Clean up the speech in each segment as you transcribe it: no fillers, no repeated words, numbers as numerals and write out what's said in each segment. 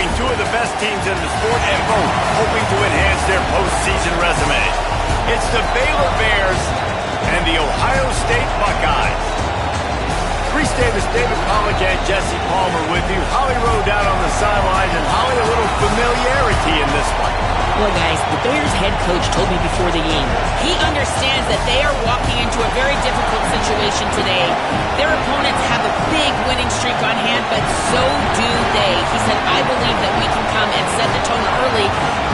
between two of the best teams in the sport and both hoping to enhance their postseason resumes. It's the Baylor Bears and the Ohio State Buckeyes. Reese Davis, David Pollack, and Jesse Palmer with you. Holly Rowe down on the sidelines, and Holly, a little familiarity in this one. Well, guys, the Bears head coach told me before the game, he understands that they are walking into a very difficult situation today. Their opponents have a big winning streak on hand, but so do they. He said, I believe that we can come and set the tone early.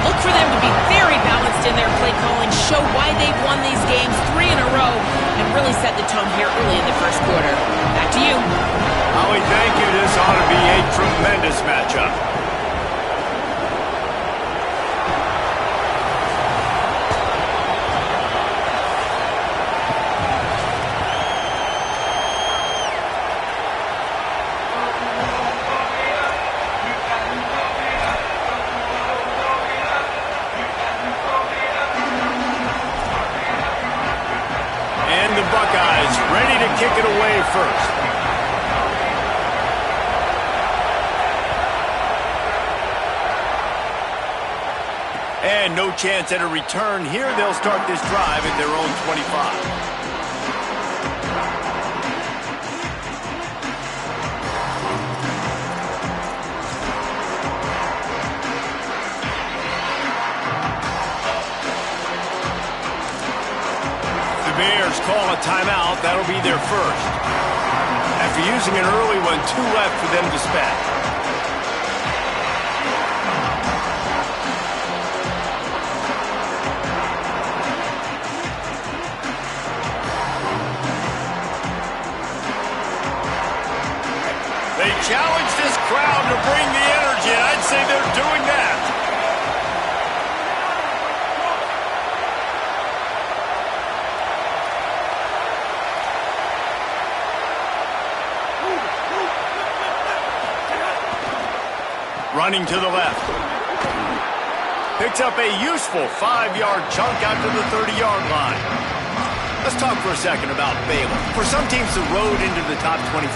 Look for them to be very balanced in their play calling, show why they've won these games 3 in a row, and really set the tone here early in the first quarter. Back to you. Holly, thank you. This ought to be a tremendous matchup. And the Buckeyes ready to kick it away first. And no chance at a return here. They'll start this drive at their own 25. The Bears call a timeout. That'll be their first. After using an early one, 2 left for them to spend. They challenge this crowd to bring the energy, and I'd say they're doing that. Running to the left. Picks up a useful 5-yard chunk out to the 30-yard line. Let's talk for a second about Baylor. For some teams, the road into the top 25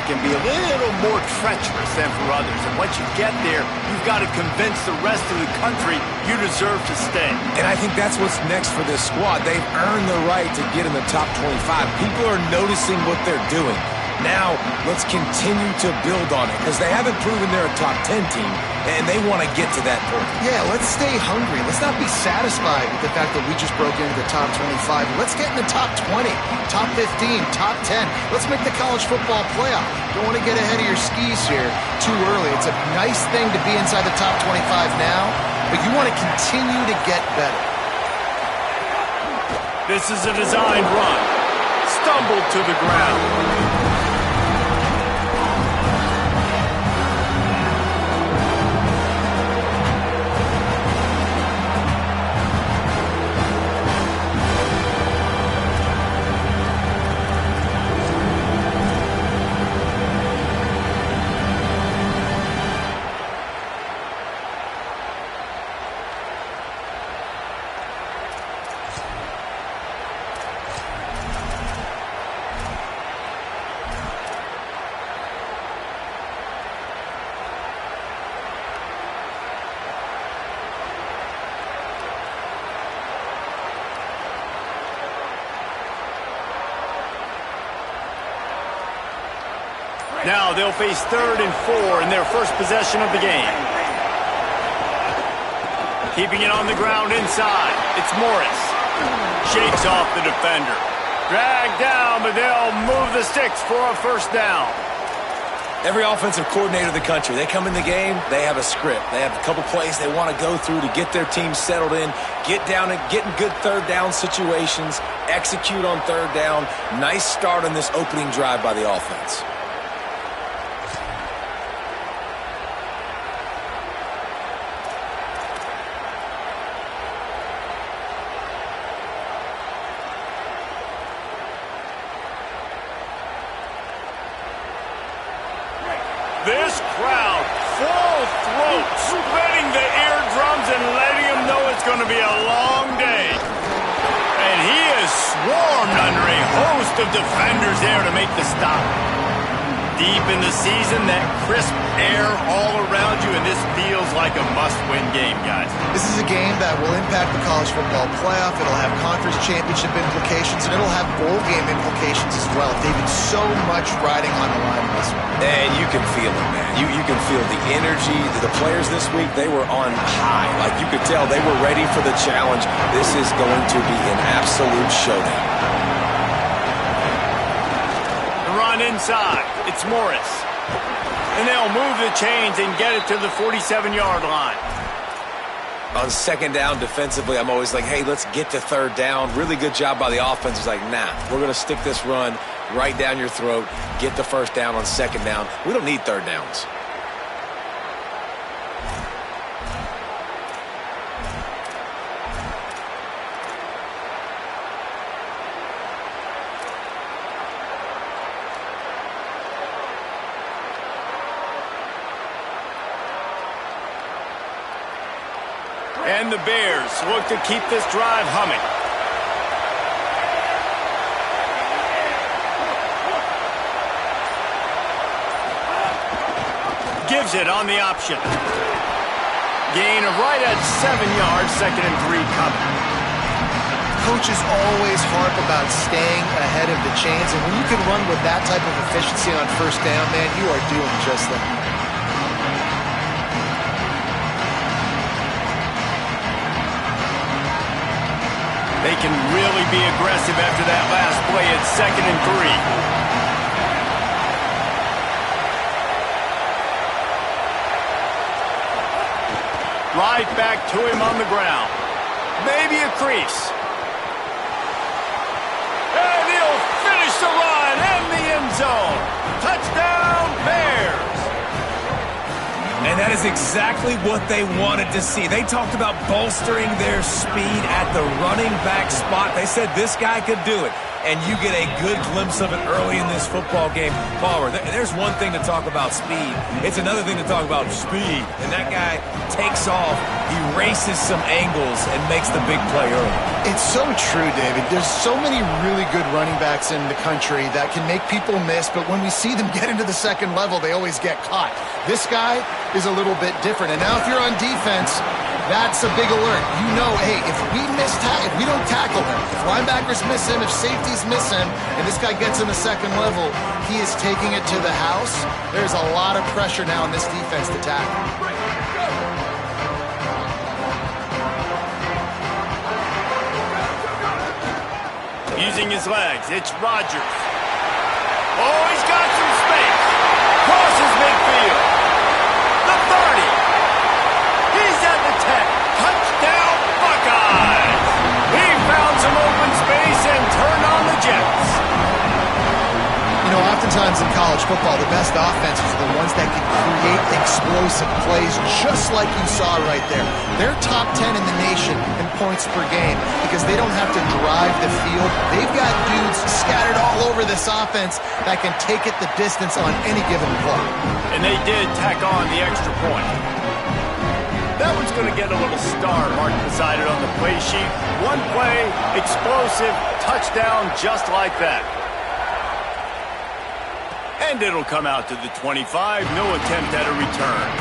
can be a little more treacherous than for others. And once you get there, you've got to convince the rest of the country you deserve to stay. And I think that's what's next for this squad. They've earned the right to get in the top 25. People are noticing what they're doing. Now, let's continue to build on it, because they haven't proven they're a top 10 team, and they want to get to that point. Yeah, let's stay hungry. Let's not be satisfied with the fact that we just broke into the top 25. Let's get in the top 20, top 15, top 10. Let's make the college football playoff. Don't want to get ahead of your skis here too early. It's a nice thing to be inside the top 25 now, but you want to continue to get better. This is a designed run. Stumbled to the ground. Now they'll face 3rd and 4 in their first possession of the game. Keeping it on the ground inside. It's Morris. Shakes off the defender. Dragged down, but they'll move the sticks for a first down. Every offensive coordinator in the country, they come in the game, they have a script. They have a couple plays they want to go through to get their team settled in, get down and get in good 3rd down situations, execute on 3rd down. Nice start on this opening drive by the offense. This crowd, full throat, spreading the eardrums and letting them know it's going to be a long day. And he is swarmed under a host of defenders there to make the stop. Deep in the season, that crisp air all around you, and this feels like a must-win game, guys. This is a game that will impact the college football playoff. It'll have conference championship implications, and it'll have bowl game implications as well. David, so much riding on the line in this one. And you can feel it, man. You can feel the energy. The players this week, they were on high. Like, you could tell they were ready for the challenge. This is going to be an absolute showdown. Inside, it's Morris. And they'll move the chains and get it to the 47-yard line. On second down defensively, I'm always like, hey, let's get to third down. Really good job by the offense. It's like, nah, we're going to stick this run right down your throat, get the first down on second down. We don't need third downs. And the Bears look to keep this drive humming. Gives it on the option. Gain of right at 7 yards, 2nd and 3 coming. Coaches always harp about staying ahead of the chains, and when you can run with that type of efficiency on first down, man, you are doing just that. They can really be aggressive after that last play at 2nd and 3. Right back to him on the ground. Maybe a crease. And he'll finish the run in the end zone. Touchdown, Bears. And that is exactly what they wanted to see. They talked about bolstering their speed at the running back spot. They said this guy could do it. And you get a good glimpse of it early in this football game. Palmer, there's one thing to talk about speed. It's another thing to talk about speed. And that guy takes off, he races some angles, and makes the big play early. It's so true, David. There's so many really good running backs in the country that can make people miss, but when we see them get into the second level, they always get caught. This guy is a little bit different. And now if you're on defense, that's a big alert. You know, hey, if we don't tackle him, if linebackers miss him, if safeties miss him, and this guy gets in the second level, he is taking it to the house. There's a lot of pressure now on this defense to tackle. Using his legs, it's Rodgers. Oh, he's got some space. Crosses midfield. The 30. He's at the 10. Touchdown, Buckeyes. He found some open space and turned on the Jets. You know, oftentimes in college football, the best offenses are the ones that can create explosive plays, just like you saw right there. They're top 10 in the nation in points per game because they don't have to drive the field. They've got dudes scattered all over this offense that can take it the distance on any given play. And they did tack on the extra point. That one's going to get a little star marked beside it on the play sheet. One play, explosive, touchdown just like that. And it'll come out to the 25. No attempt at a return.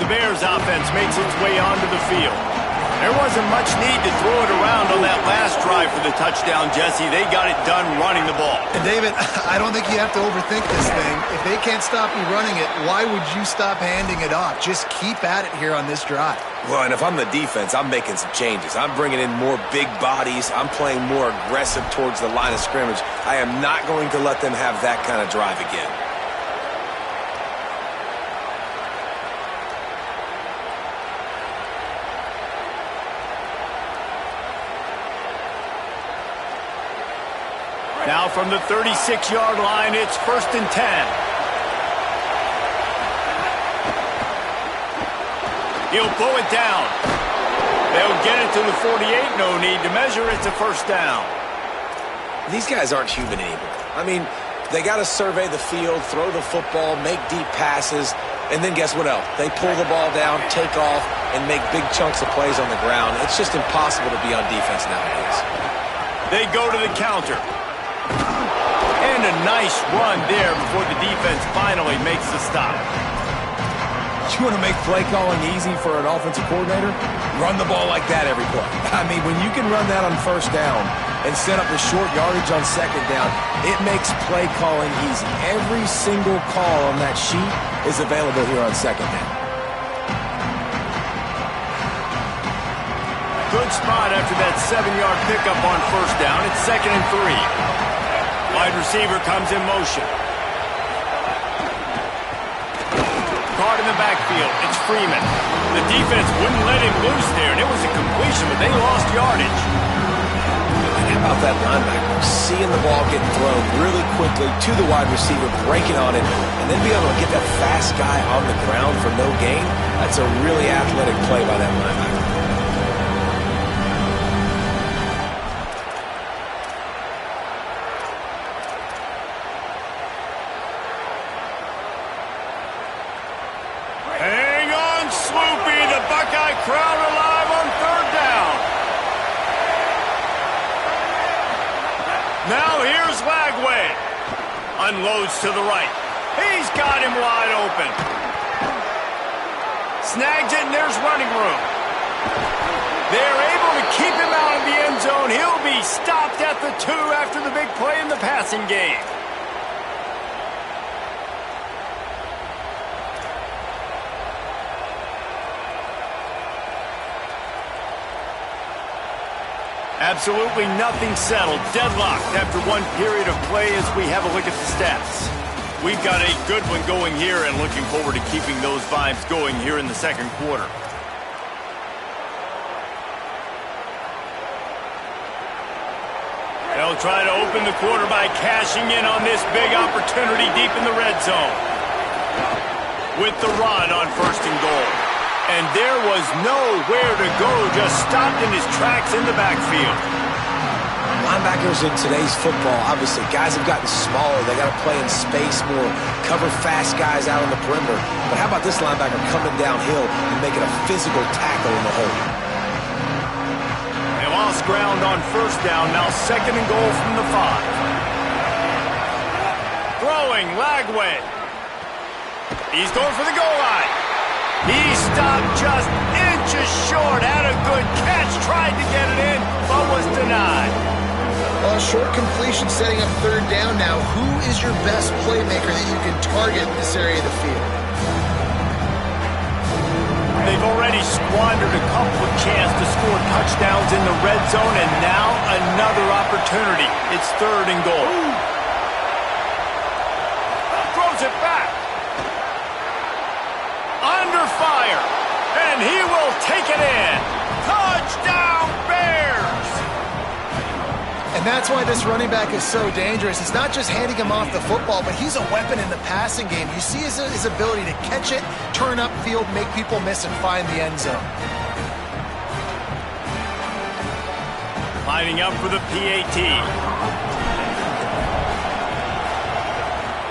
Bears offense makes its way onto the field. There wasn't much need to throw it around on that last drive for the touchdown, Jesse. They got it done running the ball. And David, I don't think you have to overthink this thing. If they can't stop you running it, why would you stop handing it off? Just keep at it here on this drive. Well, and if I'm the defense, I'm making some changes. I'm bringing in more big bodies. I'm playing more aggressive towards the line of scrimmage. I am not going to let them have that kind of drive again. Now from the 36-yard line, it's 1st and 10. He'll pull it down. They'll get it to the 48. No need to measure. It's a first down. These guys aren't human anymore. I mean, they got to survey the field, throw the football, make deep passes, and then guess what else? They pull the ball down, take off, and make big chunks of plays on the ground. It's just impossible to be on defense nowadays. They go to the counter. And a nice run there before the defense finally makes the stop. You want to make play calling easy for an offensive coordinator? Run the ball like that every play. I mean, when you can run that on first down and set up a short yardage on second down, it makes play calling easy. Every single call on that sheet is available here on second down. Good spot after that 7-yard pickup on first down. It's 2nd and 3. Wide receiver comes in motion. Caught in the backfield. It's Freeman. The defense wouldn't let him loose there, and it was a completion, but they lost yardage. How about that linebacker? Seeing the ball get thrown really quickly to the wide receiver, breaking on it, and then be able to get that fast guy on the ground for no gain. That's a really athletic play by that linebacker. Hang on, Swoopy. The Buckeye crowd alive on third down. Now here's Lagway. Unloads to the right. He's got him wide open. Snags it, and there's running room. They're able to keep him out of the end zone. He'll be stopped at the 2 after the big play in the passing game. Absolutely nothing settled. Deadlocked after one period of play as we have a look at the stats. We've got a good one going here and looking forward to keeping those vibes going here in the second quarter. They'll try to open the quarter by cashing in on this big opportunity deep in the red zone. With the run on 1st and goal. And there was nowhere to go, just stopped in his tracks in the backfield. Linebackers in today's football, obviously, guys have gotten smaller. They got to play in space more, cover fast guys out on the perimeter. But how about this linebacker coming downhill and making a physical tackle in the hole? They lost ground on first down, now 2nd and goal from the 5. Throwing, Lagway. He's going for the goal line. He stopped just inches short, had a good catch, tried to get it in, but was denied. Well, a short completion setting up third down now. Who is your best playmaker that you can target in this area of the field? They've already squandered a couple of chances to score touchdowns in the red zone, and now another opportunity. It's 3rd and goal. Throws it back. Under fire, and he will take it in. Touchdown, Bears! And that's why this running back is so dangerous. It's not just handing him off the football, but he's a weapon in the passing game. You see his ability to catch it, turn upfield, make people miss, and find the end zone. Lining up for the PAT.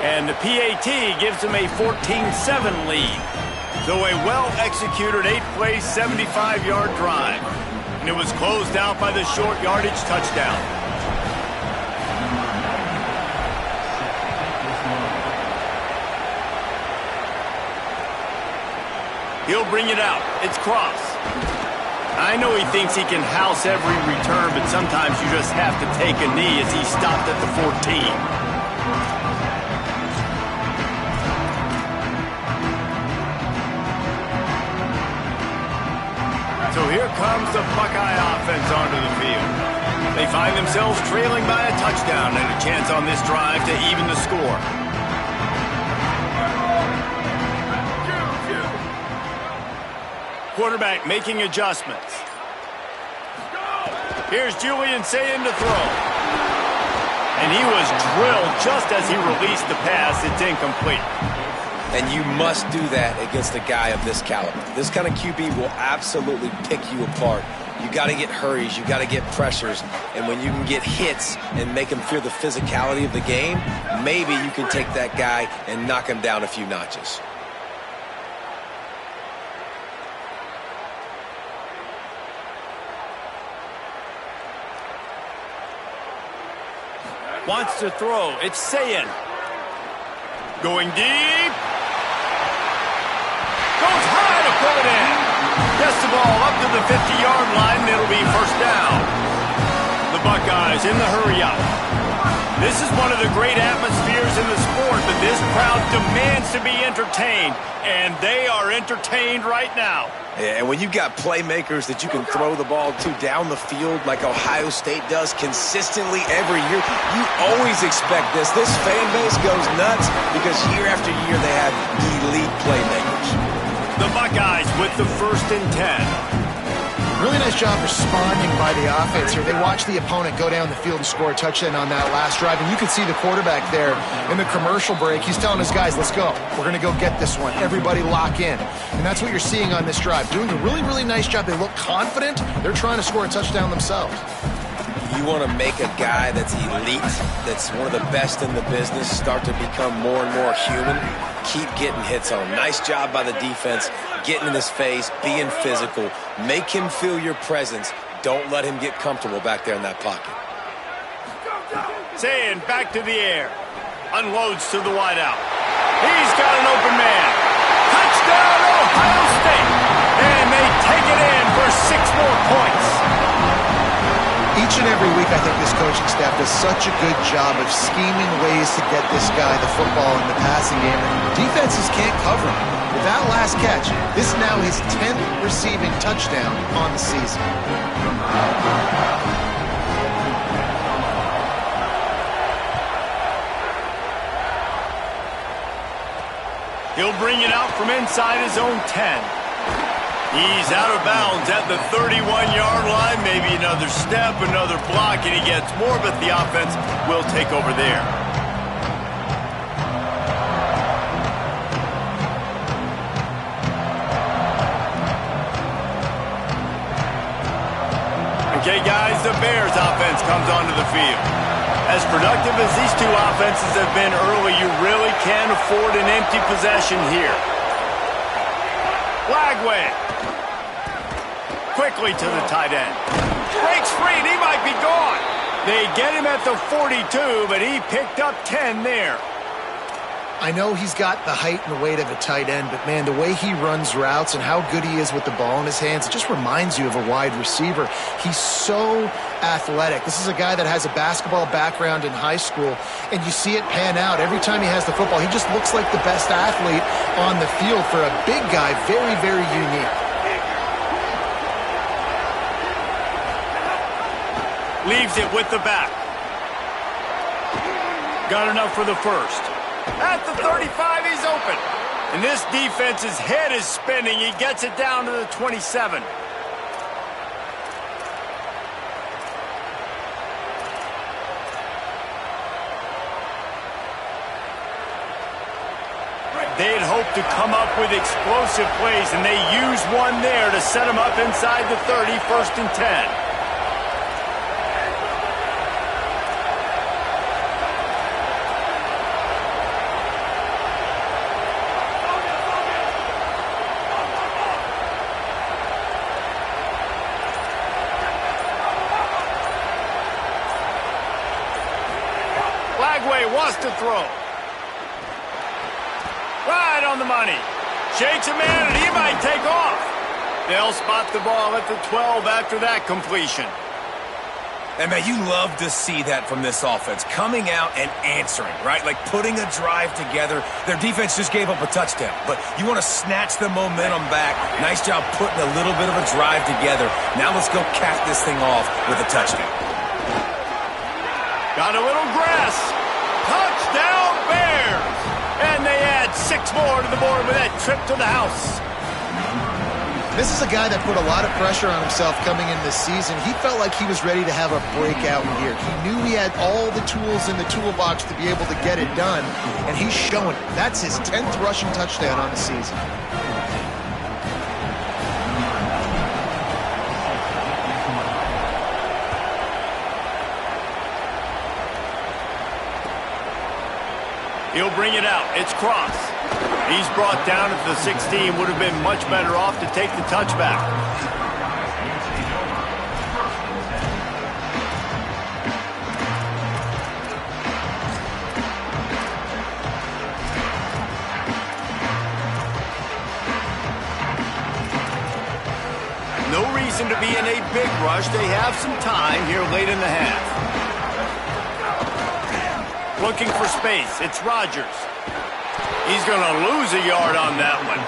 And the PAT gives him a 14-7 lead. So a well-executed 8-play, 75-yard drive. And it was closed out by the short yardage touchdown. He'll bring it out. It's Cross. I know he thinks he can house every return, but sometimes you just have to take a knee as he stopped at the 14. So here comes the Buckeye offense onto the field. They find themselves trailing by a touchdown and a chance on this drive to even the score. Quarterback making adjustments. Here's Julian saying to throw. And he was drilled just as he released the pass. It's incomplete. And you must do that against a guy of this caliber. This kind of QB will absolutely pick you apart. You got to get hurries, you got to get pressures, and when you can get hits and make him feel the physicality of the game, maybe you can take that guy and knock him down a few notches. Wants to throw. It's Sayin. Going deep. Goes high to pull it in. Gets the ball up to the 50-yard line. It'll be first down. The Buckeyes in the hurry up. This is one of the great atmospheres in the sport, but this crowd demands to be entertained, and they are entertained right now. Yeah, and when you've got playmakers that you can throw the ball to down the field like Ohio State does consistently every year, you always expect this. This fan base goes nuts because year after year they have elite playmakers. The Buckeyes with the 1st and 10. Really nice job responding by the offense here. They watched the opponent go down the field and score a touchdown on that last drive. And you can see the quarterback there in the commercial break. He's telling his guys, let's go. We're going to go get this one. Everybody lock in. And that's what you're seeing on this drive. Doing a really, really nice job. They look confident. They're trying to score a touchdown themselves. You want to make a guy that's elite, that's one of the best in the business, start to become more and more human. Keep getting hits on him. Nice job by the defense, getting in his face, being physical. Make him feel your presence. Don't let him get comfortable back there in that pocket. Sayin back to the air. Unloads to the wideout. He's got an open man. Touchdown, Ohio State. And they take it in for 6 more points. Each and every week, I think this coaching staff does such a good job of scheming ways to get this guy the football in the passing game, and defenses can't cover him. With that last catch, this is now his 10th receiving touchdown on the season. He'll bring it out from inside his own 10. He's out of bounds at the 31-yard line. Maybe another step, another block, and he gets more, but the offense will take over there. Okay, guys, the Bears offense comes onto the field. As productive as these two offenses have been early, you really can't afford an empty possession here. Lagway. Quickly to the tight end. Breaks free, and he might be gone. They get him at the 42, but he picked up 10 there. I know he's got the height and the weight of a tight end, but, man, the way he runs routes and how good he is with the ball in his hands, it just reminds you of a wide receiver. He's so athletic. This is a guy that has a basketball background in high school, and you see it pan out. Every time he has the football, he just looks like the best athlete on the field. For a big guy, very, very unique. Leaves it with the back. Got enough for the first. At the 35, he's open. And this defense's head is spinning. He gets it down to the 27. They had hoped to come up with explosive plays, and they used one there to set them up inside the 30, 1st and 10. Wants to throw. Right on the money. Shakes a man, and he might take off. They'll spot the ball at the 12 after that completion. And, man, you love to see that from this offense. Coming out and answering, right? Like putting a drive together. Their defense just gave up a touchdown, but you want to snatch the momentum back. Nice job putting a little bit of a drive together. Now let's go cap this thing off with a touchdown. Got a little grass. Touchdown, Bears! And they add 6 more to the board with that trip to the house. This is a guy that put a lot of pressure on himself coming in this season. He felt like he was ready to have a breakout year. He knew he had all the tools in the toolbox to be able to get it done, and he's showing it. That's his 10th rushing touchdown on the season. He'll bring it out. It's Cross. He's brought down at the 16. Would have been much better off to take the touchback. No reason to be in a big rush. They have some time here late in the half. Looking for space. It's Rodgers. He's going to lose a yard on that one.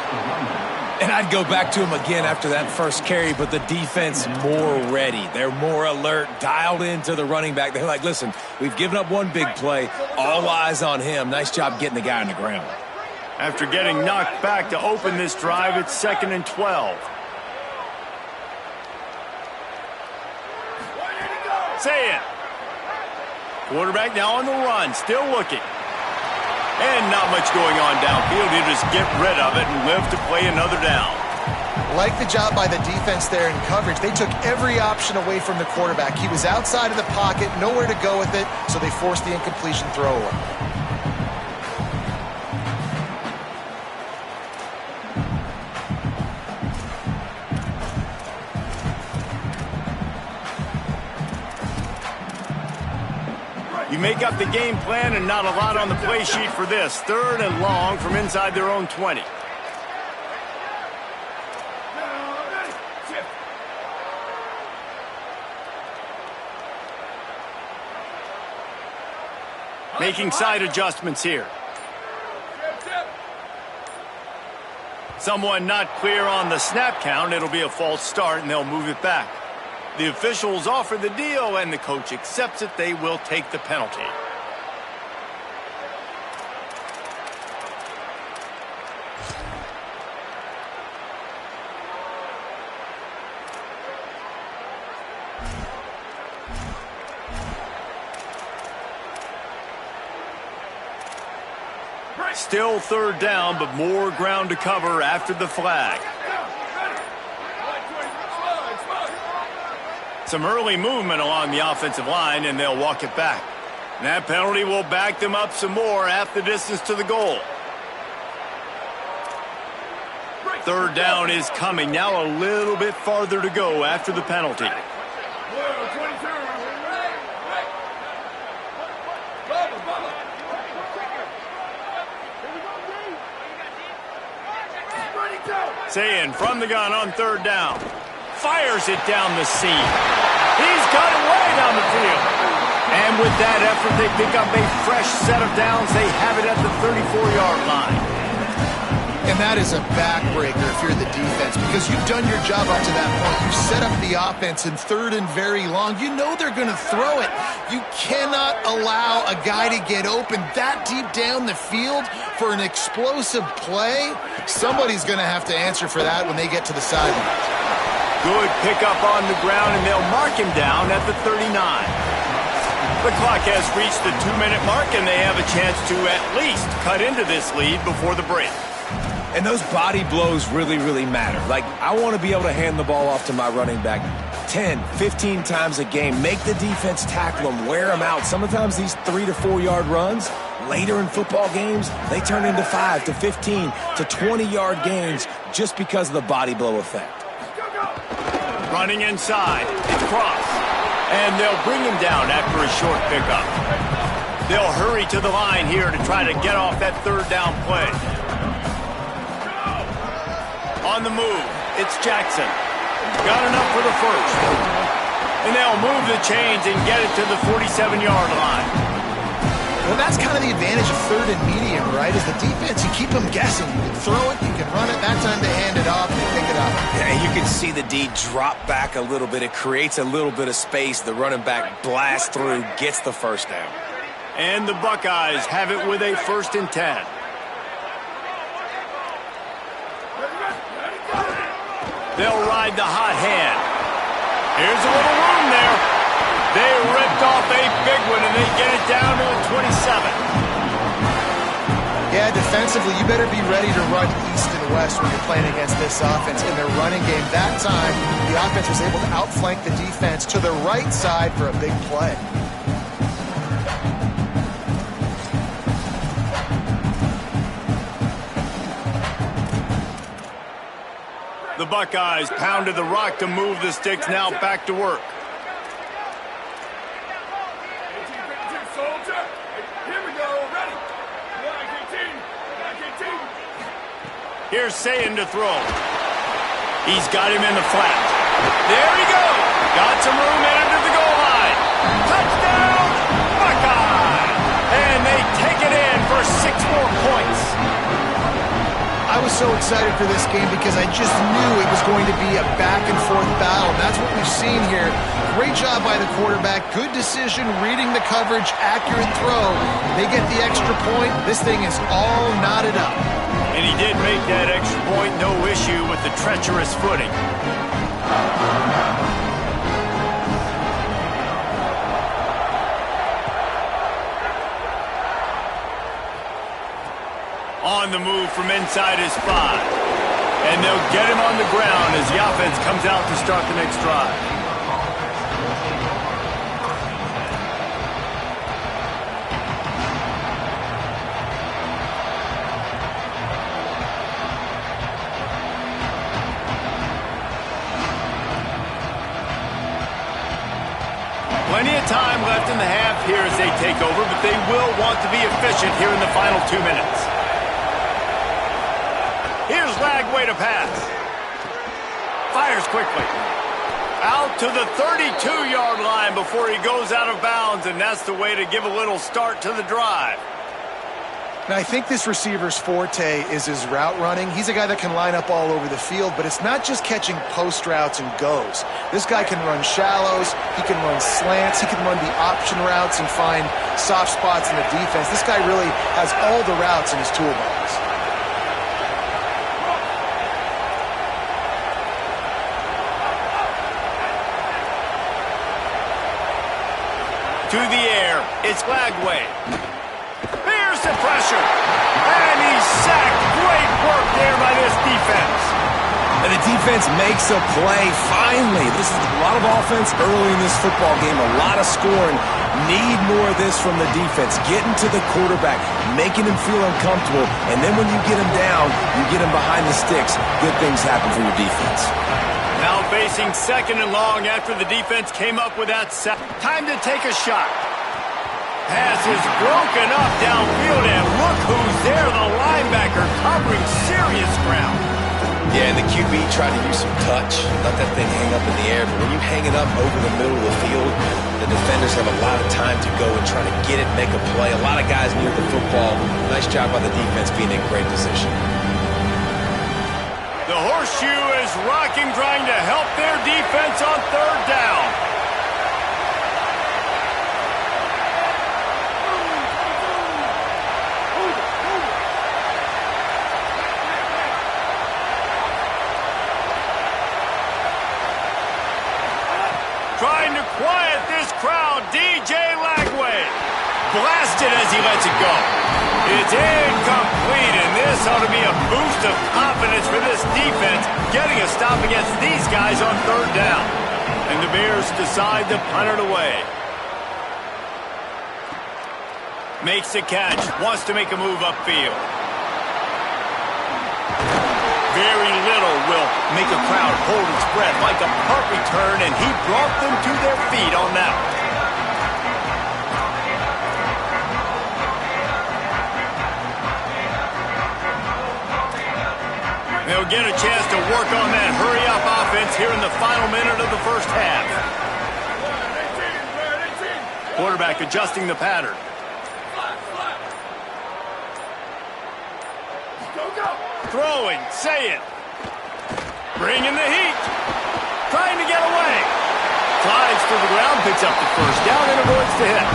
And I'd go back to him again after that first carry, but the defense more ready. They're more alert, dialed into the running back. They're like, listen, we've given up one big play. All eyes on him. Nice job getting the guy on the ground. After getting knocked back to open this drive, it's 2nd and 12. Say it. Quarterback now on the run, still looking. And not much going on downfield. He'll just get rid of it and live to play another down. Like the job by the defense there in coverage. They took every option away from the quarterback. He was outside of the pocket, nowhere to go with it, so they forced the incompletion throwaway. You make up the game plan and not a lot on the play sheet for this. 3rd and long from inside their own 20. Making side adjustments here. Someone not clear on the snap count. It'll be a false start, and they'll move it back. The officials offer the deal, and the coach accepts it. They will take the penalty. Still 3rd down, but more ground to cover after the flag. Some early movement along the offensive line, and they'll walk it back. And that penalty will back them up some more, half the distance to the goal. 3rd down is coming. Now a little bit farther to go after the penalty. Saying from the gun on 3rd down. Fires it down the seam. He's got it way down the field. And with that effort, they pick up a fresh set of downs. They have it at the 34-yard line. And that is a backbreaker if you're the defense, because you've done your job up to that point. You've set up the offense in 3rd and very long. You know they're going to throw it. You cannot allow a guy to get open that deep down the field for an explosive play. Somebody's going to have to answer for that when they get to the sidelines. Good pickup on the ground, and they'll mark him down at the 39. The clock has reached the 2-minute mark, and they have a chance to at least cut into this lead before the break. And those body blows really, really matter. Like, I want to be able to hand the ball off to my running back 10, 15 times a game. Make the defense tackle them, wear them out. Sometimes these 3 to 4 yard runs, later in football games, they turn into 5 to 15 to 20-yard gains just because of the body blow effect. Running inside, it's Cross. And they'll bring him down after a short pickup. They'll hurry to the line here to try to get off that 3rd down play. On the move, it's Jackson. Got enough for the first. And they'll move the chains and get it to the 47-yard line. Well, that's kind of the advantage of 3rd and medium, right? Is the defense, you keep them guessing. You can throw it, you can run it. That time they hand it off and pick it up. Yeah, you can see the D drop back a little bit. It creates a little bit of space. The running back blasts through, gets the first down. And the Buckeyes have it with a 1st and 10. They'll ride the hot hand. Here's a little room there. They ripped off a big one, and they get it down to the 27. Yeah, defensively, you better be ready to run east and west when you're playing against this offense in their running game. That time, the offense was able to outflank the defense to the right side for a big play. The Buckeyes pounded the rock to move the sticks, now back to work. Here's Sayin to throw. He's got him in the flat. There he goes. Got some room into the goal line. Touchdown, Buckeye! And they take it in for 6 more points. I was so excited for this game because I just knew it was going to be a back-and-forth battle. That's what we've seen here. Great job by the quarterback. Good decision, reading the coverage, accurate throw. They get the extra point. This thing is all knotted up. And he did make that extra point, no issue with the treacherous footing. On the move from inside his 5. And they'll get him on the ground as the offense comes out to start the next drive. Plenty of time left in the half here as they take over, but they will want to be efficient here in the final 2 minutes. Here's Lagway to pass. Fires quickly. Out to the 32-yard line before he goes out of bounds, and that's the way to give a little start to the drive. Now, I think this receiver's forte is his route running. He's a guy that can line up all over the field, but it's not just catching post routes and goes. This guy can run shallows, he can run slants, he can run the option routes and find soft spots in the defense. This guy really has all the routes in his toolbox. To the air, it's Lagway. Here's the pressure. And he's sacked. Great work there by this defense. And the defense makes a play, finally. This is a lot of offense early in this football game, a lot of scoring. Need more of this from the defense. Getting to the quarterback, making him feel uncomfortable, and then when you get him down, you get him behind the sticks, good things happen for your defense. Now facing 2nd and long after the defense came up with that sack. Time to take a shot. Pass is broken up downfield, and look who's there, the linebacker covering serious ground. Yeah, and the QB tried to use some touch, let that thing hang up in the air, but when you hang it up over the middle of the field, the defenders have a lot of time to go and try to get it, make a play. A lot of guys near the football. Nice job by the defense being in great position. The horseshoe is rocking, trying to help their defense on 3rd down. Trying to quiet this crowd, DJ Lagway. Blasted as he lets it go. It's incomplete, and this ought to be a boost of confidence for this defense, getting a stop against these guys on 3rd down. And the Bears decide to punt it away. Makes the catch, wants to make a move upfield. Very little will make a crowd hold its breath like a punt return, and he brought them to their feet on that one. They'll get a chance to work on that hurry-up offense here in the final minute of the first half. Quarterback adjusting the pattern. Throwing, say it. Bringing the heat. Trying to get away. Flies to the ground, picks up the 1st down, and avoids the hit.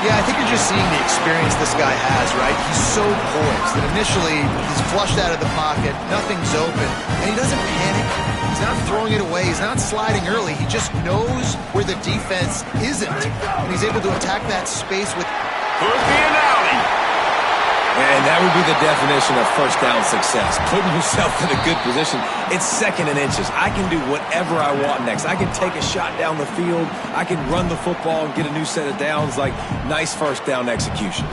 Yeah, I think you're just seeing the experience this guy has, right? He's so poised that initially he's flushed out of the pocket, nothing's open, and he doesn't panic. He's not throwing it away. He's not sliding early. He just knows where the defense isn't, and he's able to attack that space with... Could be an outing. And that would be the definition of first down success. Putting yourself in a good position. It's second and inches. I can do whatever I want next. I can take a shot down the field. I can run the football and get a new set of downs. Like, nice first down execution.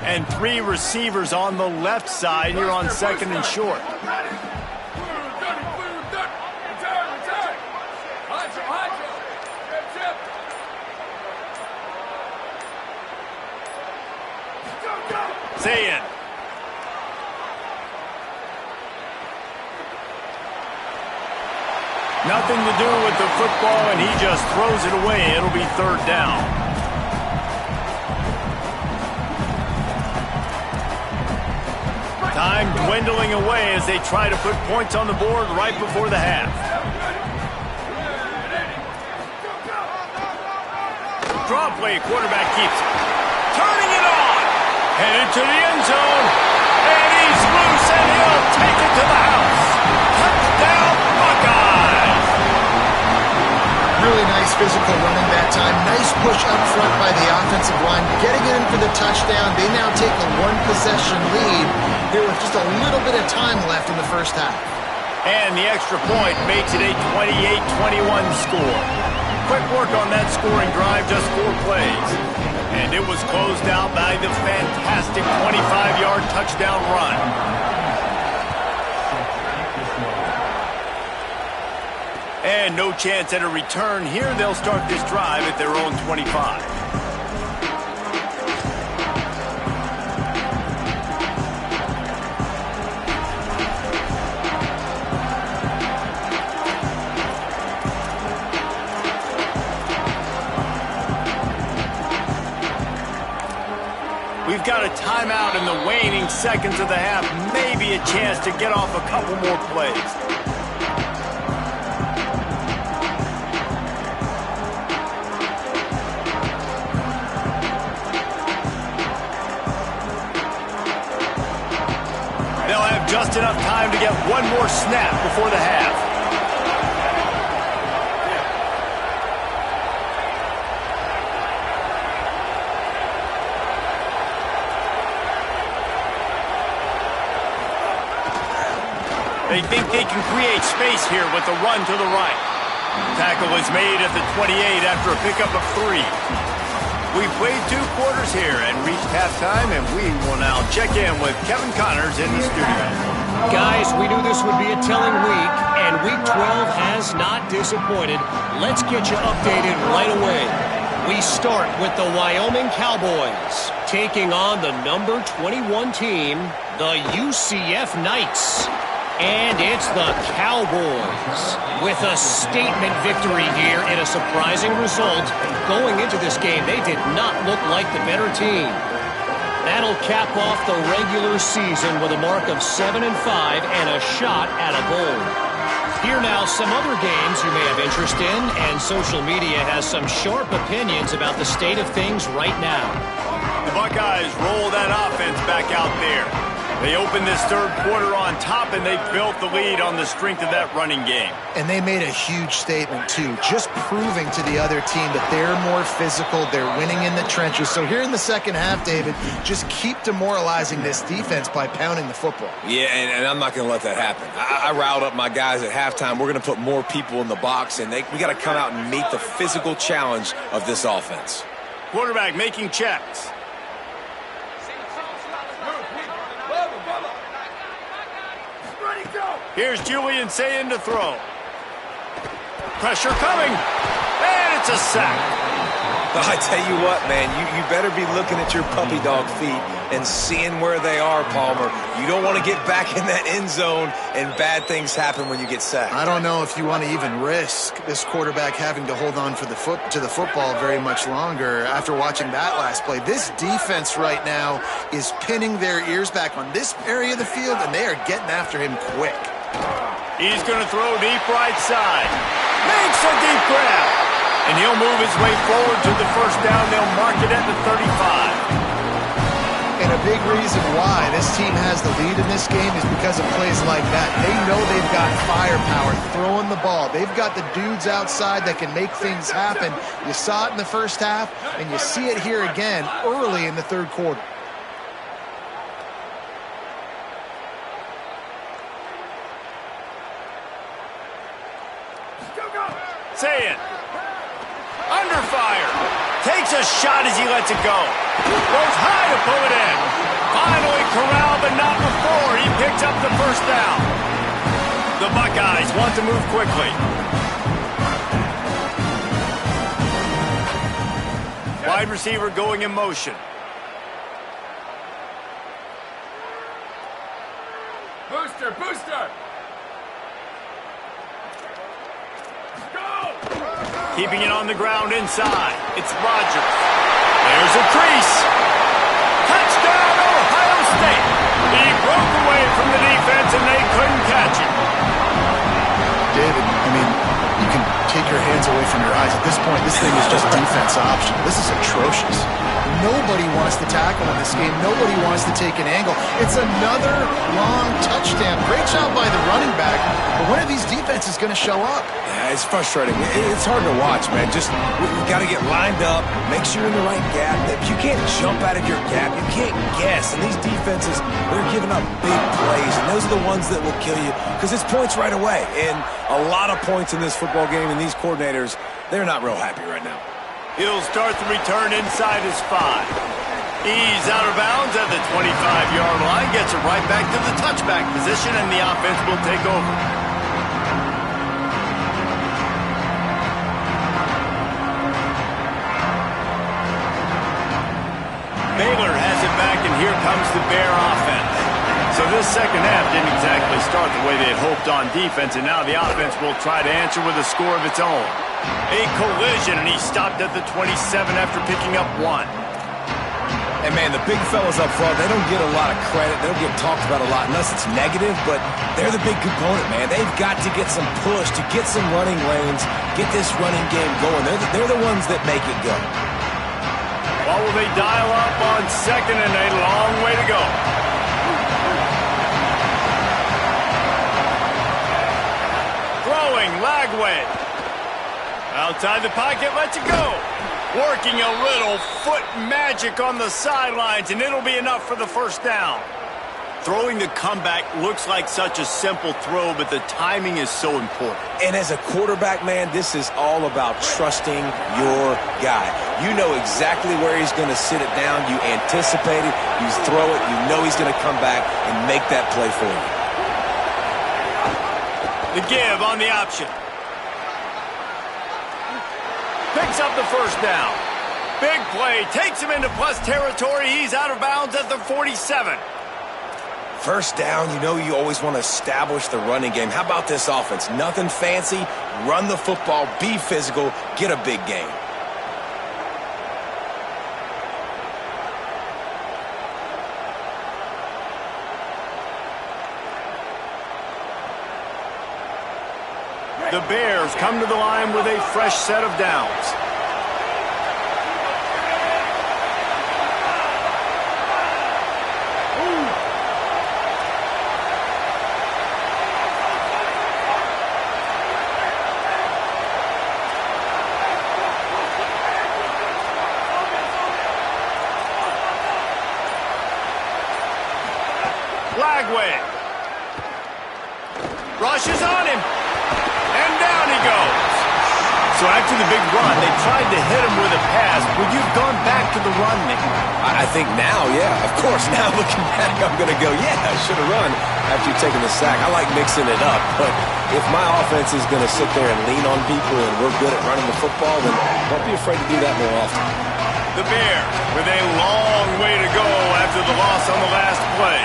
And 3 receivers on the left side here on second and short. Saying. Nothing to do with the football, and he just throws it away. It'll be third down. Time dwindling away as they try to put points on the board right before the half. Draw play, quarterback keeps it. Turning it on. Headed to the end zone. And he's loose, and he'll take it to the house. Touchdown, Buckeyes. Really nice physical running that time. Nice push up front by the offensive line. Getting it in for the touchdown. They now take a 1-possession lead here with just a little bit of time left in the first half. And the extra point makes it a 28-21 score. Quick work on that scoring drive, just 4 plays. And it was closed out by the fantastic 25-yard touchdown run. And no chance at a return here. They'll start this drive at their own 25. We've got a timeout in the waning seconds of the half. Maybe a chance to get off a couple more plays. They'll have just enough time to get one more snap before the half. They think they can create space here with the run to the right. Tackle is made at the 28 after a pickup of 3. We've played 2 quarters here and reached halftime, and we will now check in with Kevin Connors in the studio. Guys, we knew this would be a telling week, and Week 12 has not disappointed. Let's get you updated right away. We start with the Wyoming Cowboys taking on the number 21 team, the UCF Knights. And it's the Cowboys with a statement victory here in a surprising result. Going into this game, they did not look like the better team. That'll cap off the regular season with a mark of 7-5 and a shot at a bowl. Here now, some other games you may have interest in, and social media has some sharp opinions about the state of things right now. The Buckeyes roll that offense back out there. They opened this third quarter on top, and they built the lead on the strength of that running game. And they made a huge statement, too, just proving to the other team that they're more physical, they're winning in the trenches. So here in the second half, David, just keep demoralizing this defense by pounding the football. Yeah, and I'm not going to let that happen. I riled up my guys at halftime. We're going to put more people in the box, and we got to come out and meet the physical challenge of this offense. Quarterback making checks. Here's Julian Sayin to throw. Pressure coming. And it's a sack. I tell you what, man, you better be looking at your puppy dog feet and seeing where they are, Palmer. You don't want to get back in that end zone and bad things happen when you get sacked. I don't know if you want to even risk this quarterback having to hold on to the football very much longer after watching that last play. This defense right now is pinning their ears back on this area of the field, and they are getting after him quick. He's going to throw deep right side. Makes a deep grab. And he'll move his way forward to the first down. They'll mark it at the 35. And a big reason why this team has the lead in this game is because of plays like that. They know they've got firepower throwing the ball. They've got the dudes outside that can make things happen. You saw it in the first half, and you see it here again early in the third quarter. Say it. Under fire. Takes a shot as he lets it go. Goes high to pull it in. Finally corralled, but not before he picks up the first down. The Buckeyes want to move quickly. Wide receiver going in motion. Booster, booster. Keeping it on the ground inside. It's Rodgers. There's a crease. Touchdown, Ohio State. He broke away from the defense, and they couldn't catch him. David, I mean, you can take your hands away from your eyes. At this point, this thing is just defense option. This is atrocious. Nobody wants to tackle in this game. Nobody wants to take an angle. It's another long touchdown. Great job by the running back. But when are these defenses going to show up? Yeah, it's frustrating. It's hard to watch, man. Just, we got to get lined up, make sure you're in the right gap. You can't jump out of your gap. You can't guess. And these defenses, they're giving up big plays, and those are the ones that will kill you because it's points right away. And a lot of points in this football game, and these coordinators, they're not real happy right now. He'll start the return inside his 5. He's out of bounds at the 25-yard line, gets it right back to the touchback position, and the offense will take over. Baylor has it back, and here comes the Bear offense. So this second half didn't exactly start the way they had hoped on defense, and now the offense will try to answer with a score of its own. A collision, and he stopped at the 27 after picking up 1. And, man, the big fellas up front, they don't get a lot of credit. They don't get talked about a lot unless it's negative, but they're the big component, man. They've got to get some push, to get some running lanes, get this running game going. They're the ones that make it go. Well, will they dial up on second, and a long way to go. Throwing, Lagway. Outside the pocket, lets it go. Working a little foot magic on the sidelines, and it'll be enough for the first down. Throwing the comeback looks like such a simple throw, but the timing is so important. And as a quarterback, man, this is all about trusting your guy. You know exactly where he's going to sit it down. You anticipate it. You throw it. You know he's going to come back and make that play for you. The give on the option. Picks up the first down. Big play. Takes him into plus territory. He's out of bounds at the 47. First down, you know you always want to establish the running game. How about this offense? Nothing fancy. Run the football. Be physical. Get a big gain. The Bears come to the line with a fresh set of downs. Lagway rushes on him. And down he goes. So after the big run, they tried to hit him with a pass. Would you have gone back to the run, Nick? I think now, yeah. Of course, now looking back, I'm going to go, yeah, I should have run after taking the sack. I like mixing it up, but if my offense is going to sit there and lean on people and we're good at running the football, then don't be afraid to do that more often. The Bears with a long way to go after the loss on the last play.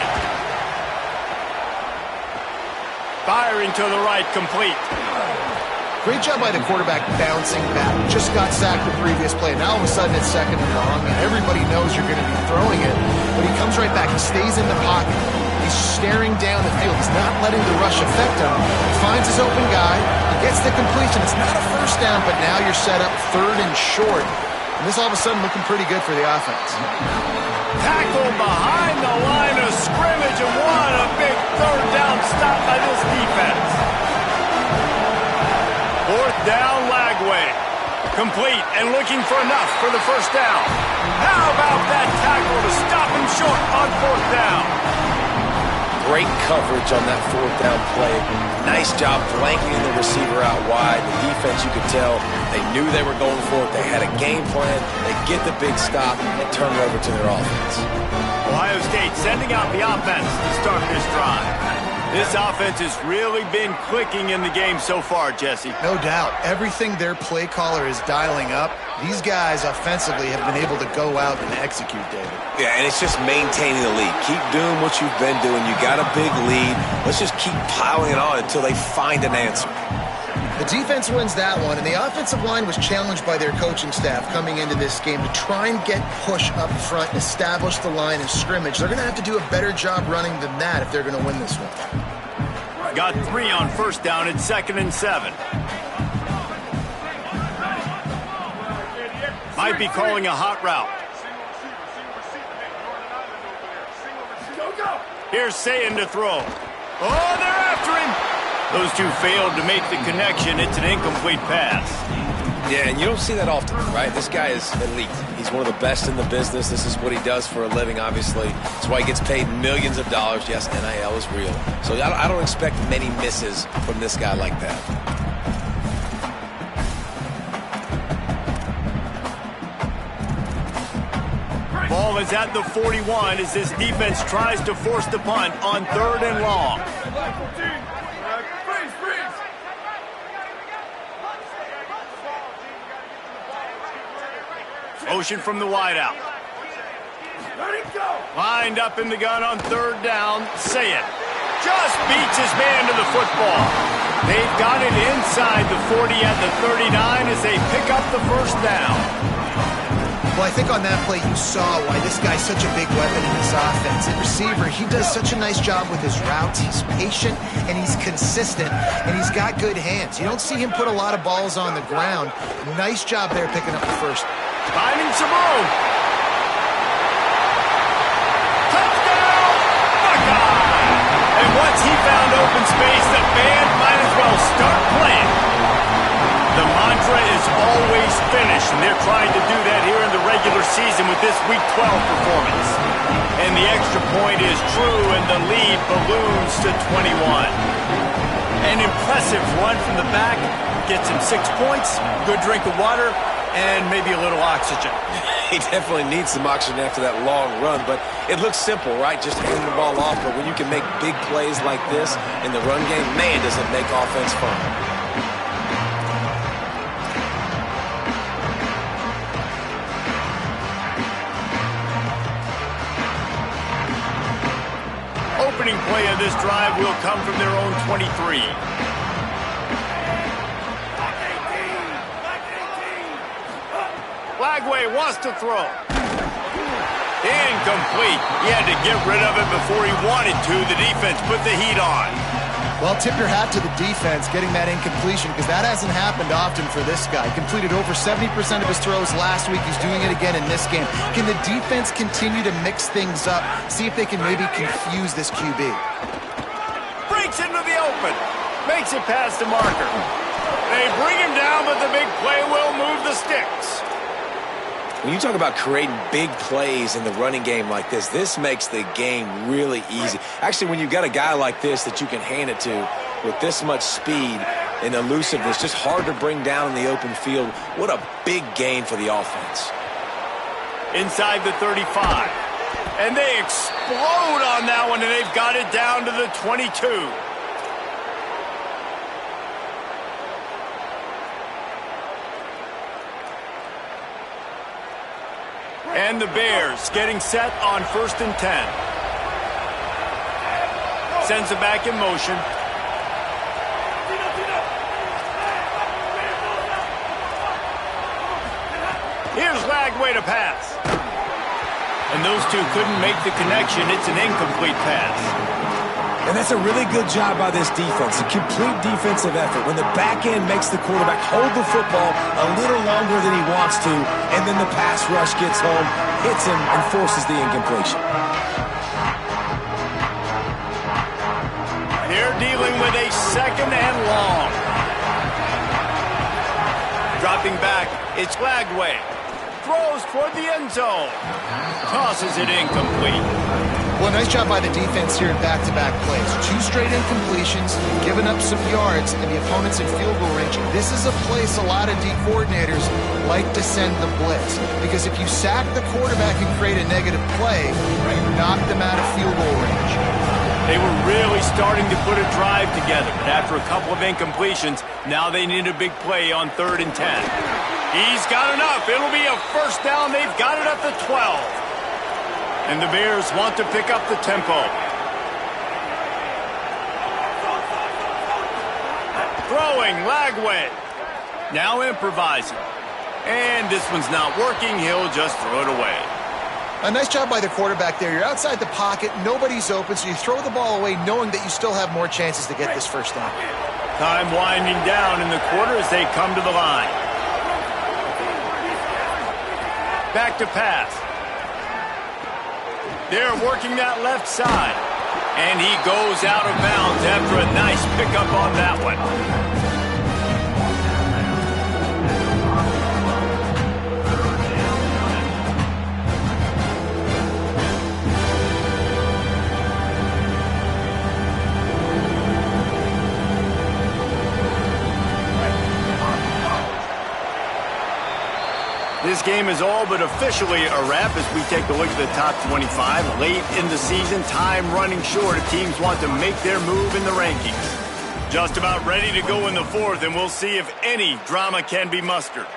Firing to the right, complete. Great job by the quarterback bouncing back. Just got sacked the previous play. Now all of a sudden it's second and long, and everybody knows you're going to be throwing it. But he comes right back. He stays in the pocket. He's staring down the field. He's not letting the rush affect him. He finds his open guy. He gets the completion. It's not a first down, but now you're set up 3rd and short. And this all of a sudden looking pretty good for the offense. Tackle behind the line of scrimmage, and what a big 3rd down stop by this defense. 4th down, Lagway. Complete and looking for enough for the 1st down. How about that tackle to stop him short on 4th down? Great coverage on that 4th down play. Nice job blanketing the receiver out wide. The defense, you could tell, they knew they were going for it. They had a game plan. They get the big stop and turn it over to their offense. Ohio State sending out the offense to start this drive. This offense has really been clicking in the game so far, Jesse. No doubt. Everything their play caller is dialing up, these guys offensively have been able to go out and execute, David. Yeah, and it's just maintaining the lead. Keep doing what you've been doing. You got a big lead. Let's just keep piling it on until they find an answer. The defense wins that one, and the offensive line was challenged by their coaching staff coming into this game to try and get push up front and establish the line of scrimmage. They're going to have to do a better job running than that if they're going to win this one. Got 3 on 1st down. It's 2nd and 7. Might be calling a hot route. Here's Sayin to throw. Oh, they're after him. Those two failed to make the connection. It's an incomplete pass. Yeah, and you don't see that often, right? This guy is elite. He's one of the best in the business. This is what he does for a living, obviously. That's why he gets paid millions of dollars. Yes, NIL is real. So I don't expect many misses from this guy like that. Ball is at the 41 as this defense tries to force the punt on 3rd and long. Motion from the wideout. Lined up in the gun on 3rd down. Sayin just beats his man to the football. They've got it inside the 40 at the 39 as they pick up the 1st down. Well, I think on that play you saw why this guy's such a big weapon in this offense. At receiver, he does such a nice job with his routes. He's patient, and he's consistent, and he's got good hands. You don't see him put a lot of balls on the ground. Nice job there picking up the 1st. Finding some room. Touchdown, Buckeye! And once he found open space, the band might as well start playing. The mantra is always finish, and they're trying to do that here in the regular season with this Week 12 performance. And the extra point is true, and the lead balloons to 21. An impressive run from the back, gets him 6 points, good drink of water, and maybe a little oxygen. He definitely needs some oxygen after that long run, but it looks simple, right? Just hand the ball off, but when you can make big plays like this in the run game, man, does it make offense fun. Opening play of this drive will come from their own 23. Lagway wants to throw. Incomplete. He had to get rid of it before he wanted to. The defense put the heat on. Well, tip your hat to the defense getting that incompletion because that hasn't happened often for this guy. Completed over 70% of his throws last week. He's doing it again in this game. Can the defense continue to mix things up? See if they can maybe confuse this QB. Breaks into the open. Makes it past the marker. They bring him down, but the big play will move the sticks. When you talk about creating big plays in the running game like this makes the game really easy. Actually, when you've got a guy like this that you can hand it to with this much speed and elusiveness, just hard to bring down in the open field, what a big gain for the offense. Inside the 35. And they explode on that one, and they've got it down to the 22. And the Bears getting set on 1st and 10. Sends it back in motion. Here's Lagway to pass. And those two couldn't make the connection. It's an incomplete pass. And that's a really good job by this defense, a complete defensive effort. When the back end makes the quarterback hold the football a little longer than he wants to, and then the pass rush gets home, hits him, and forces the incompletion. They're dealing with a second and long. Dropping back, it's Lagway. Throws toward the end zone. Tosses it incomplete. Well, nice job by the defense here in back-to-back plays. 2 straight incompletions, giving up some yards, and the opponent's in field goal range. This is a place a lot of D coordinators like to send the blitz, because if you sack the quarterback and create a negative play, you knock them out of field goal range. They were really starting to put a drive together, but after a couple of incompletions, now they need a big play on 3rd and 10. He's got enough. It'll be a first down. They've got it at the 12. And the Bears want to pick up the tempo. Throwing, Lagway. Now improvising. And this one's not working. He'll just throw it away. A nice job by the quarterback there. You're outside the pocket. Nobody's open, so you throw the ball away knowing that you still have more chances to get this first down. Time winding down in the quarter as they come to the line. Back to pass. They're working that left side. And he goes out of bounds after a nice pickup on that one. This game is all but officially a wrap as we take a look at the top 25. Late in the season, time running short as teams want to make their move in the rankings. Just about ready to go in the 4th, and we'll see if any drama can be mustered.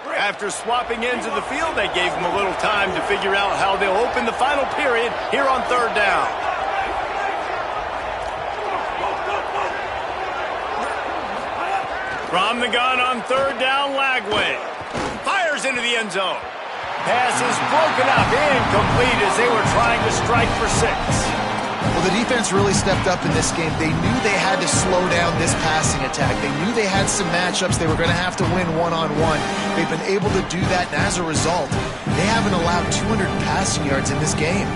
After swapping ends of the field, they gave them a little time to figure out how they'll open the final period here on 3rd down. From the gun on 3rd down, Lagway. Fires into the end zone. Pass is broken up, incomplete as they were trying to strike for 6. Well, the defense really stepped up in this game. They knew they had to slow down this passing attack. They knew they had some matchups they were going to have to win one-on-one. They've been able to do that, and as a result, they haven't allowed 200 passing yards in this game.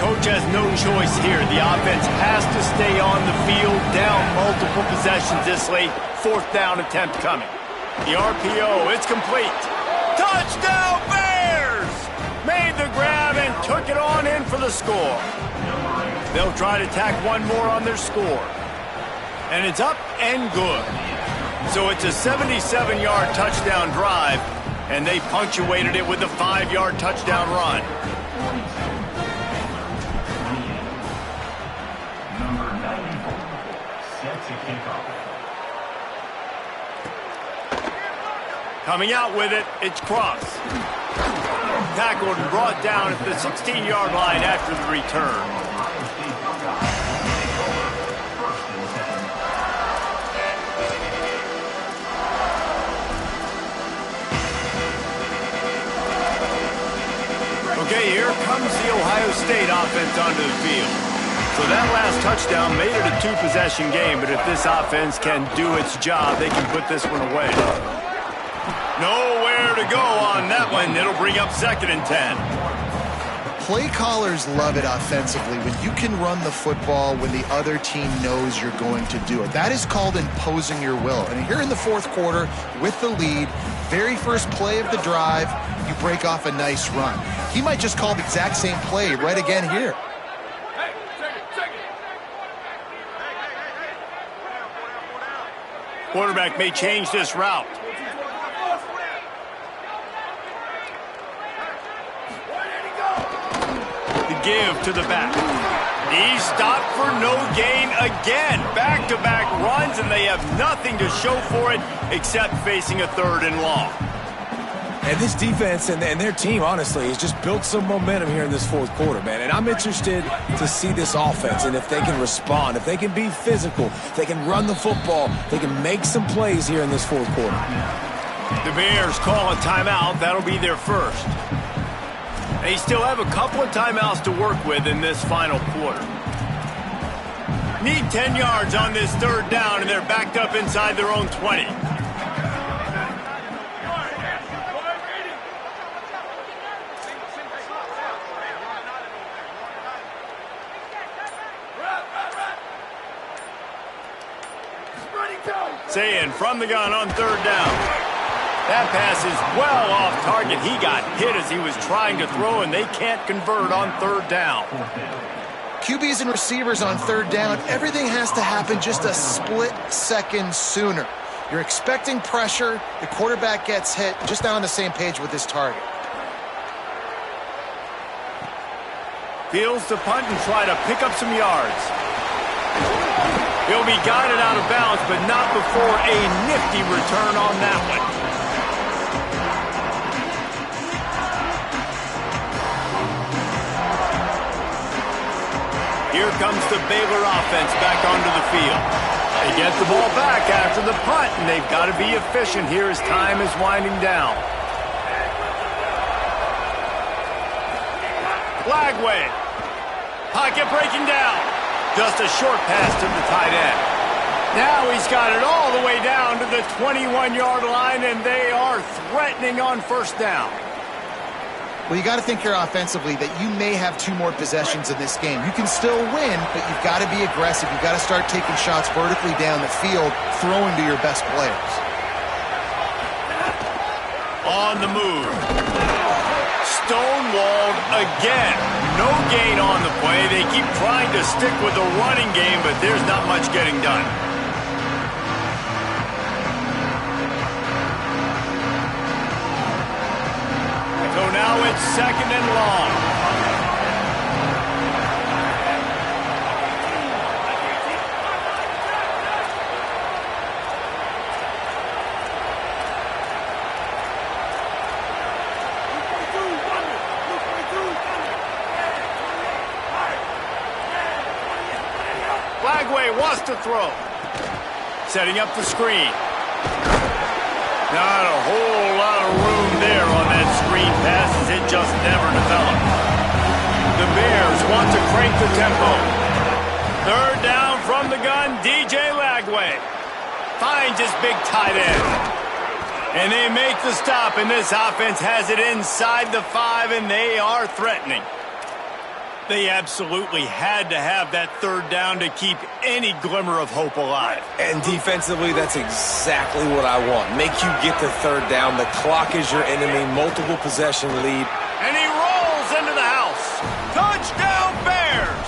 Coach has no choice here. The offense has to stay on the field, down multiple possessions this late. 4th down attempt coming. The RPO, it's complete. Touchdown Bears! Made the grab and took it on in for the score. They'll try to tack one more on their score. And it's up and good. So it's a 77-yard touchdown drive, and they punctuated it with a 5-yard touchdown run. Coming out with it, it's Cross. Tackled and brought down at the 16-yard line after the return. Okay, here comes the Ohio State offense onto the field. So that last touchdown made it a 2-possession game, but if this offense can do its job, they can put this one away. Nowhere to go on that one. It'll bring up 2nd and 10. Play callers love it offensively when you can run the football when the other team knows you're going to do it. That is called imposing your will. And here in the 4th quarter with the lead, very first play of the drive, you break off a nice run. He might just call the exact same play right again here. Quarterback may change this route. The give to the back. He's stopped for no gain again. Back-to-back runs, and they have nothing to show for it except facing a 3rd and long. And this defense and their team, honestly, has just built some momentum here in this fourth quarter, man. And I'm interested to see this offense and if they can respond, if they can be physical, if they can run the football, they can make some plays here in this fourth quarter. The Bears call a timeout. That'll be their first. They still have a couple of timeouts to work with in this final quarter. Need 10 yards on this third down, and they're backed up inside their own 20. Saying from the gun on third down. That pass is well off target. He got hit as he was trying to throw, and they can't convert on third down. QBs and receivers on third down, everything has to happen just a split second sooner. You're expecting pressure, the quarterback gets hit, just not on the same page with his target. Fields to punt and try to pick up some yards. He'll be guided out of bounds, but not before a nifty return on that one. Here comes the Baylor offense back onto the field. They get the ball back after the punt, and they've got to be efficient here as time is winding down. Flagway. Pocket breaking down. Just a short pass to the tight end. Now he's got it all the way down to the 21-yard line, and they are threatening on first down. Well, you got to think here offensively that you may have 2 more possessions in this game. You can still win, but you've got to be aggressive. You've got to start taking shots vertically down the field, throwing to your best players. On the move. Stonewalled again. No gain on the play. They keep trying to stick with the running game, but there's not much getting done. So now it's second and long. Flagway wants to throw. Setting up the screen. Not a whole lot of room there on that screen pass as it just never developed. The Bears want to crank the tempo. Third down from the gun, DJ Lagway finds his big tight end. And they make the stop, and this offense has it inside the 5, and they are threatening. They absolutely had to have that third down to keep any glimmer of hope alive. And defensively, that's exactly what I want. Make you get the third down. The clock is your enemy. Multiple possession lead. And he rolls into the house. Touchdown, Bears!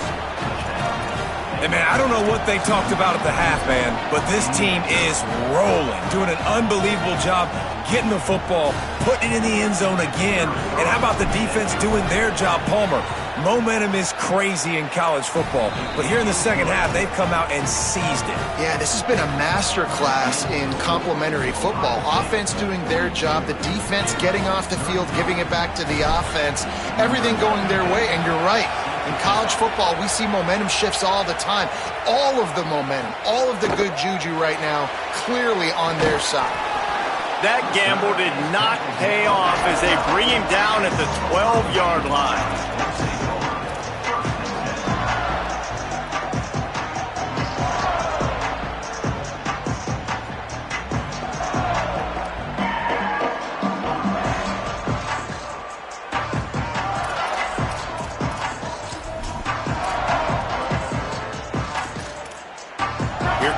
Hey, man, I don't know what they talked about at the half, man, but this team is rolling, doing an unbelievable job getting the football, putting it in the end zone again. And how about the defense doing their job, Palmer? Momentum is crazy in college football, but here in the second half, they've come out and seized it. Yeah, this has been a master class in complementary football. Offense doing their job, the defense getting off the field, giving it back to the offense, everything going their way, and you're right. In college football, we see momentum shifts all the time. All of the momentum, all of the good juju right now, clearly on their side. That gamble did not pay off as they bring him down at the 12-yard line.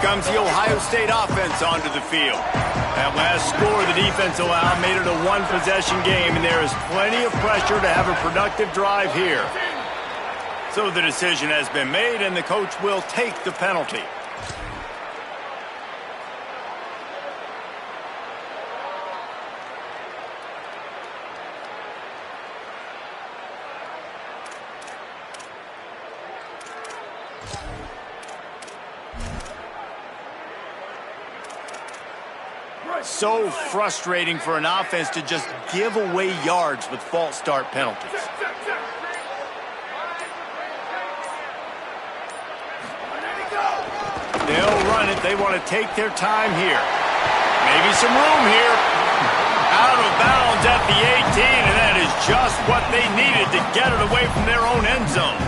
Comes the Ohio State offense onto the field. That last score the defense allowed made it a one-possession game, and there is plenty of pressure to have a productive drive here. So the decision has been made, and the coach will take the penalty. So frustrating for an offense to just give away yards with false start penalties. They'll run it. They want to take their time here. Maybe some room here. Out of bounds at the 18, and that is just what they needed to get it away from their own end zone.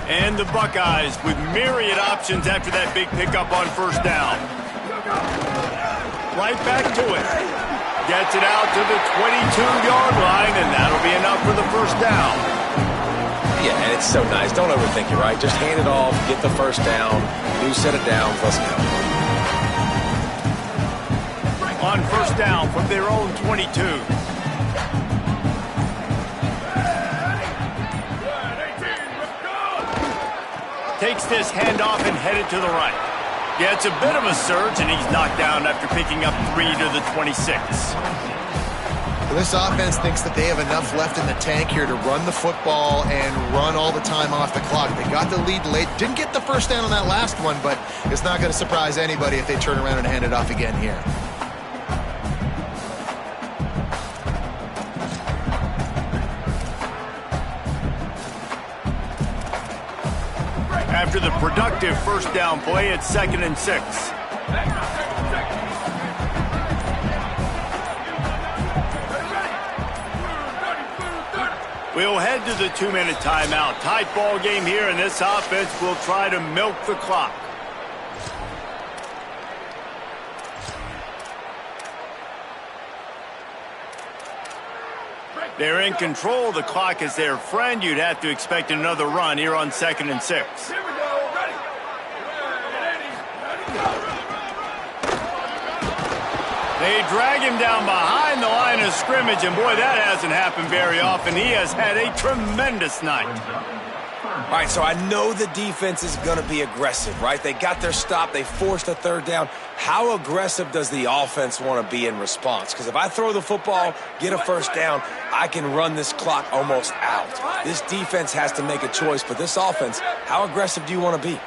And the Buckeyes with myriad options after that big pickup on first down. Right back to it. Gets it out to the 22-yard line, and that'll be enough for the first down. Yeah, and it's so nice. Don't overthink it, right? Just hand it off, get the first down, new set of downs, let's go. On first down from their own 22. Takes this handoff and headed to the right. Yeah, it's a bit of a surge, and he's knocked down after picking up 3 to the 26. Well, this offense thinks that they have enough left in the tank here to run the football and run all the time off the clock. They got the lead late. Didn't get the first down on that last one, but it's not going to surprise anybody if they turn around and hand it off again here. After the productive first down play, it's 2nd and 6. We'll head to the 2-minute timeout. Tight ball game here, and this offense will try to milk the clock. They're in control. The clock is their friend. You'd have to expect another run here on 2nd and 6. Here we go. Ready. They drag him down behind the line of scrimmage, and boy, that hasn't happened very often. He has had a tremendous night. All right, so I know the defense is going to be aggressive, right? They got their stop. They forced a third down. How aggressive does the offense want to be in response? Because if I throw the football, get a first down, I can run this clock almost out. This defense has to make a choice, but this offense, how aggressive do you want to be?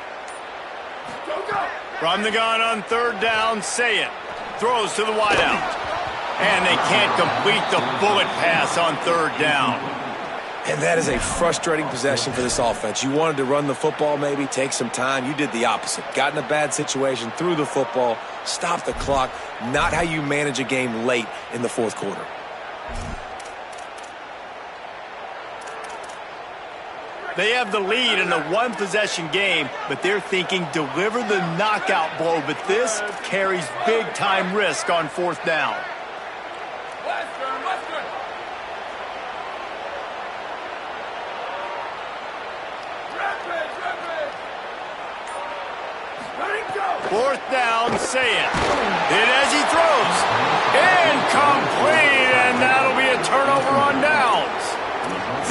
From the gun on third down, Say It. Throws to the wideout. And they can't complete the bullet pass on third down. And that is a frustrating possession for this offense. You wanted to run the football, maybe take some time. You did the opposite. Got in a bad situation, threw the football, stopped the clock. Not how you manage a game late in the fourth quarter. They have the lead in a one-possession game, but they're thinking deliver the knockout blow. But this carries big-time risk on fourth down. Western. Fourth down, Say It. Hit as he throws. Incomplete, and that'll be a turnover on downs.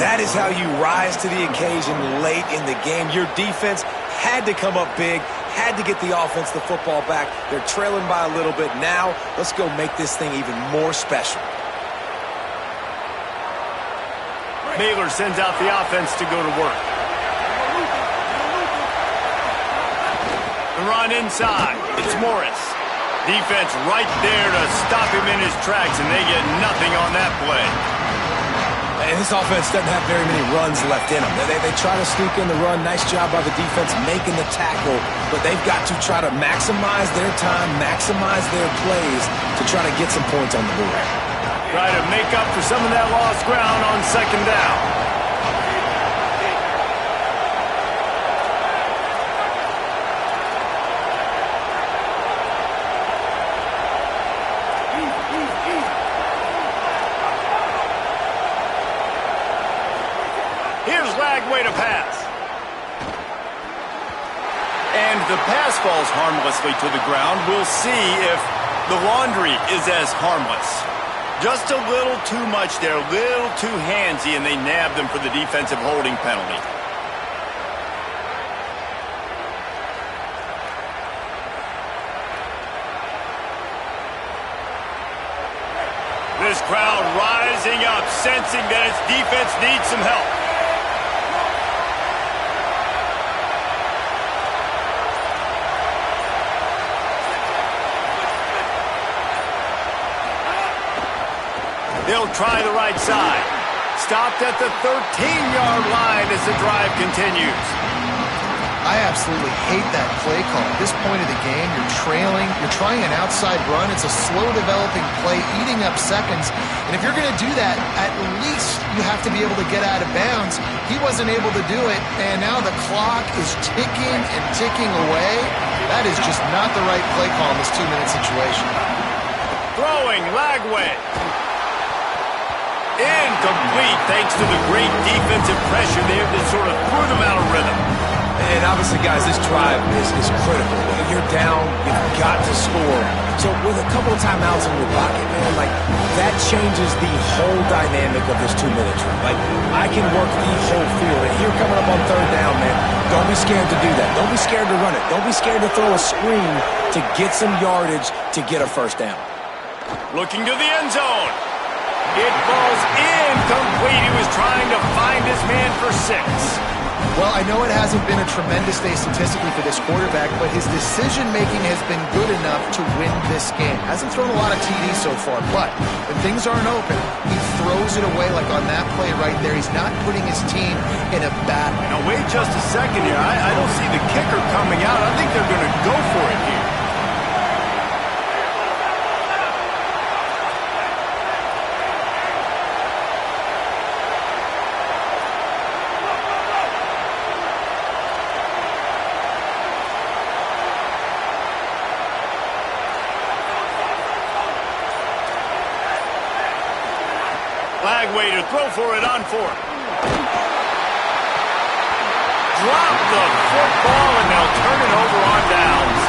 That is how you rise to the occasion late in the game. Your defense had to come up big, had to get the offense the football back. They're trailing by a little bit. Now, let's go make this thing even more special. Baylor sends out the offense to go to work. The run inside. It's Morris. Defense right there to stop him in his tracks, and they get nothing on that play. And this offense doesn't have very many runs left in them. They try to sneak in the run. Nice job by the defense making the tackle, but they've got to try to maximize their time, maximize their plays to try to get some points on the board. Try to make up for some of that lost ground on second down. Here's Lagway to pass. And the pass falls harmlessly to the ground. We'll see if the laundry is as harmless. Just a little too much there, a little too handsy, and they nab them for the defensive holding penalty. this crowd rising up, sensing that its defense needs some help. They'll try the right side. Stopped at the 13-yard line as the drive continues. I absolutely hate that play call. At this point of the game, you're trailing, you're trying an outside run. It's a slow-developing play, eating up seconds. And if you're going to do that, at least you have to be able to get out of bounds. He wasn't able to do it, and now the clock is ticking and ticking away. That is just not the right play call in this 2-minute situation. Throwing, Lagway. Incomplete thanks to the great defensive pressure there that sort of threw them out of rhythm. And obviously, guys, this drive is critical. If you're down, you've got to score. So with a couple of timeouts in your pocket, man, like, that changes the whole dynamic of this 2-minute drive. Like, I can work the whole field. And here coming up on third down, man, don't be scared to do that. Don't be scared to run it. Don't be scared to throw a screen to get some yardage to get a first down. Looking to the end zone. It falls incomplete. He was trying to find his man for 6. Well, I know it hasn't been a tremendous day statistically for this quarterback, but his decision-making has been good enough to win this game. Hasn't thrown a lot of TDs so far, but when things aren't open, he throws it away like on that play right there. He's not putting his team in a battle. Now, wait just a second here. I don't see the kicker coming out. I think they're going to go for it here. Lagway to throw for it on 4th. Drop the football, and they'll turn it over on downs.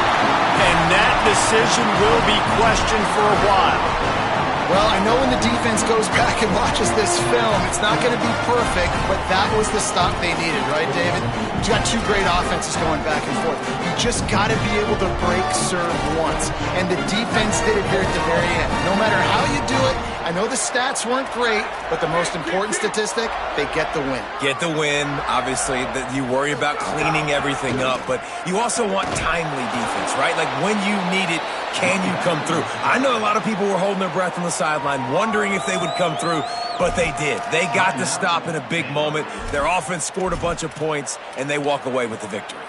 And that decision will be questioned for a while. Well, I know when the defense goes back and watches this film, it's not going to be perfect, but that was the stop they needed, right, David? You got two great offenses going back and forth. You just got to be able to break serve once, and the defense did it here at the very end. No matter how you do it, I know the stats weren't great, but the most important statistic, they get the win. Get the win. Obviously, you worry about cleaning everything up, but you also want timely defense, right? Like, when you need it, can you come through? I know a lot of people were holding their breath on the sideline, wondering if they would come through, but they did. They got the stop in a big moment. Their offense scored a bunch of points, and they walk away with the victory.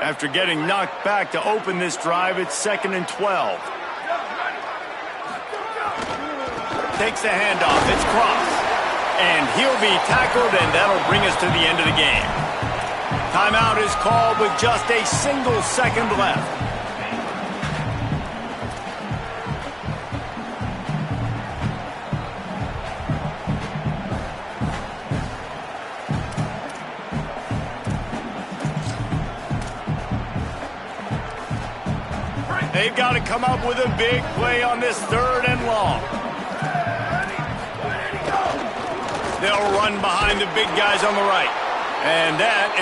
After getting knocked back to open this drive, it's 2nd and 12. Takes the handoff. It's Cross. And he'll be tackled, and that'll bring us to the end of the game. Timeout is called with just a single second left. They've got to come up with a big play on this 3rd and long. They'll run behind the big guys on the right. And that is